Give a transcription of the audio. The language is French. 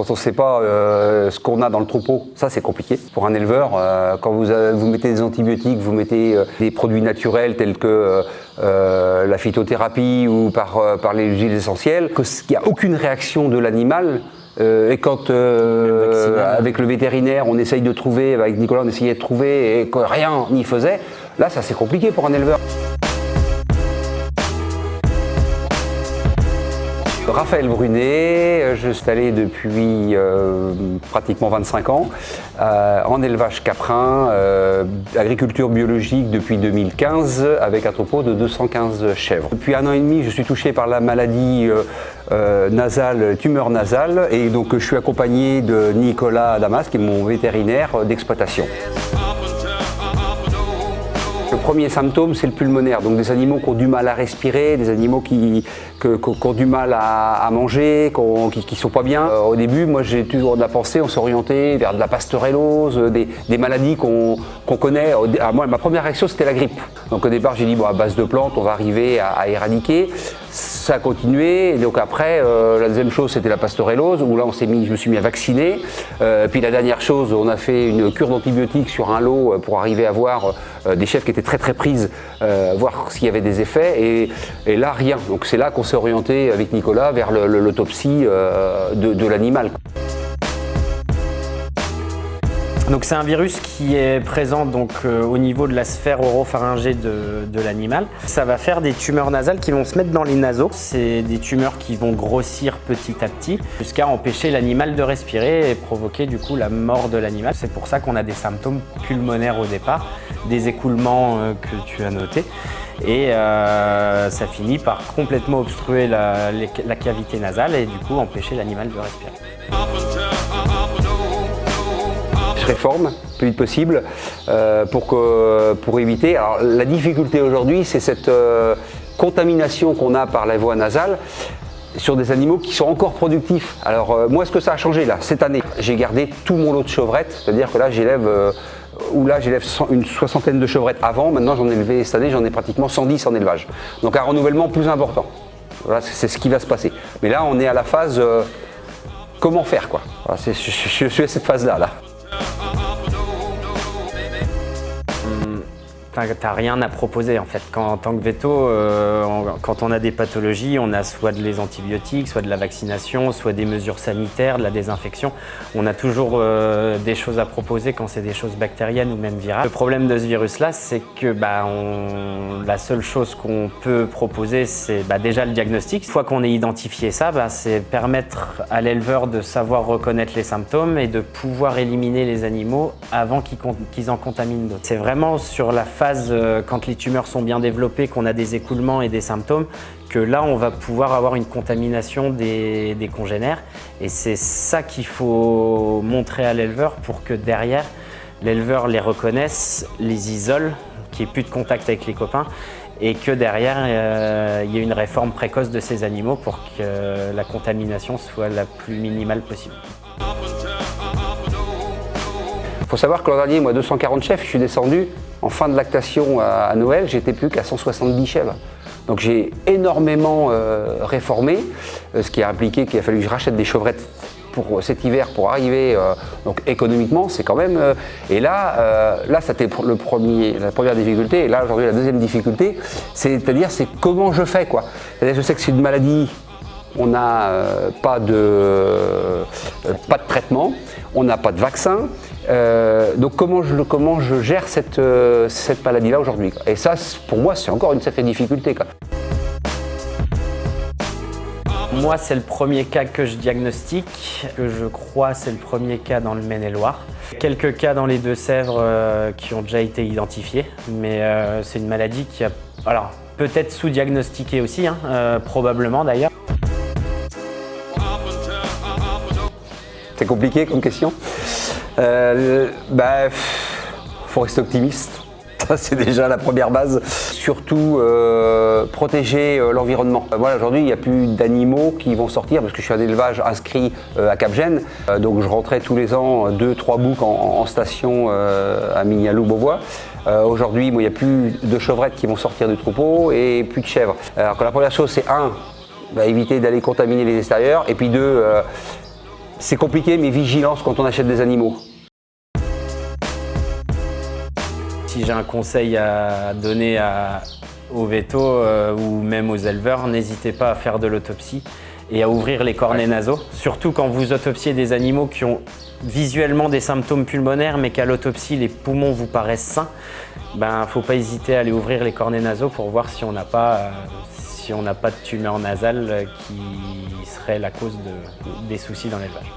quand on ne sait pas ce qu'on a dans le troupeau, ça c'est compliqué. Pour un éleveur, quand vous mettez des antibiotiques, vous mettez des produits naturels tels que la phytothérapie ou par les huiles essentielles, qu'il n'y a aucune réaction de l'animal. Et quand avec le vétérinaire on essaye de trouver, avec Nicolas on essayait de trouver et que rien n'y faisait, là ça c'est compliqué pour un éleveur. Raphaël Brunet, je suis installé depuis pratiquement 25 ans en élevage caprin, agriculture biologique depuis 2015 avec un troupeau de 215 chèvres. Depuis 1 an et demi, je suis touché par la maladie nasale, tumeur nasale, et donc je suis accompagné de Nicolas Damas qui est mon vétérinaire d'exploitation. Le premier symptôme, c'est le pulmonaire, donc des animaux qui ont du mal à respirer, des animaux qui ont du mal à manger, qui sont pas bien. Au début, moi, on a pensé, on s'est orienté vers de la pasteurellose, des maladies qu'on connaît. Moi, ma première réaction, c'était la grippe. Donc au départ, j'ai dit, bon, à base de plantes, on va arriver à éradiquer. Ça a continué, et donc après, la deuxième chose, c'était la pasteurellose, où là, je me suis mis à vacciner. Puis la dernière chose, on a fait une cure d'antibiotiques sur un lot pour arriver à voir des chèvres qui étaient très prises, voir s'il y avait des effets, et là, rien. Donc c'est là qu'on s'est orienté avec Nicolas vers l'autopsie de l'animal. Donc c'est un virus qui est présent donc, au niveau de la sphère oropharyngée de l'animal. Ça va faire des tumeurs nasales qui vont se mettre dans les naseaux. C'est des tumeurs qui vont grossir petit à petit jusqu'à empêcher l'animal de respirer et provoquer du coup la mort de l'animal. C'est pour ça qu'on a des symptômes pulmonaires au départ, des écoulements que tu as notés. Et ça finit par complètement obstruer la cavité nasale et du coup empêcher l'animal de respirer. Je réforme le plus vite possible pour éviter. Alors, la difficulté aujourd'hui, c'est cette contamination qu'on a par la voie nasale sur des animaux qui sont encore productifs. Alors moi, ce que ça a changé là, cette année, j'ai gardé tout mon lot de chevrettes, c'est-à-dire que là, j'élève une soixantaine de chevrettes avant. Maintenant, j'en ai élevé cette année, j'en ai pratiquement 110 en élevage. Donc un renouvellement plus important. Voilà, c'est ce qui va se passer. Mais là, on est à la phase comment faire, quoi. Voilà, je suis à cette phase-là, là. T'as rien à proposer en fait. En tant que véto, quand on a des pathologies, on a soit les antibiotiques, soit de la vaccination, soit des mesures sanitaires, de la désinfection. On a toujours des choses à proposer quand c'est des choses bactériennes ou même virales. Le problème de ce virus-là, c'est que la seule chose qu'on peut proposer, c'est déjà le diagnostic. Une fois qu'on a identifié ça, c'est permettre à l'éleveur de savoir reconnaître les symptômes et de pouvoir éliminer les animaux avant qu'ils en contaminent d'autres. C'est vraiment sur la phase quand les tumeurs sont bien développées, qu'on a des écoulements et des symptômes, que là on va pouvoir avoir une contamination des congénères, et c'est ça qu'il faut montrer à l'éleveur pour que derrière l'éleveur les reconnaisse, les isole, qu'il n'y ait plus de contact avec les copains, et que derrière il y ait une réforme précoce de ces animaux pour que la contamination soit la plus minimale possible. Il faut savoir que l'an dernier, moi, 240 chèvres, je suis descendu en fin de lactation à Noël, j'étais plus qu'à 170 chèvres. Donc j'ai énormément réformé, ce qui a impliqué qu'il a fallu que je rachète des chevrettes pour cet hiver pour arriver. Donc économiquement, c'est quand même. Et là c'était la première difficulté. Et là, aujourd'hui, la deuxième difficulté, c'est-à-dire comment je fais, quoi. C'est-à-dire, je sais que c'est une maladie. On n'a pas de traitement, on n'a pas de vaccin. Donc comment je gère cette maladie-là aujourd'hui? Et ça, pour moi, c'est encore une sacrée difficulté, quoi. Moi, c'est le premier cas que je diagnostique, que je crois c'est le premier cas dans le Maine-et-Loire. Quelques cas dans les Deux-Sèvres qui ont déjà été identifiés, mais c'est une maladie qui a, alors peut-être sous-diagnostiquée aussi, probablement d'ailleurs. C'est compliqué comme question. Faut rester optimiste. Ça, c'est déjà la première base. Surtout protéger l'environnement. Voilà, aujourd'hui, il n'y a plus d'animaux qui vont sortir parce que je suis un élevage inscrit à Cap-Gênes. Donc je rentrais tous les ans 2-3 boucs en station à Mignaloux-Beauvois. Aujourd'hui, il n'y a plus de chevrettes qui vont sortir du troupeau et plus de chèvres. Alors que la première chose, c'est éviter d'aller contaminer les extérieurs, et puis 2, C'est compliqué, mais vigilance quand on achète des animaux. Si j'ai un conseil à donner aux vétos ou même aux éleveurs, n'hésitez pas à faire de l'autopsie et à ouvrir les cornets nasaux. Surtout quand vous autopsiez des animaux qui ont visuellement des symptômes pulmonaires, mais qu'à l'autopsie, les poumons vous paraissent sains. Ben, faut pas hésiter à aller ouvrir les cornets nasaux pour voir si on n'a pas de tumeur nasale qui serait la cause des soucis dans l'élevage.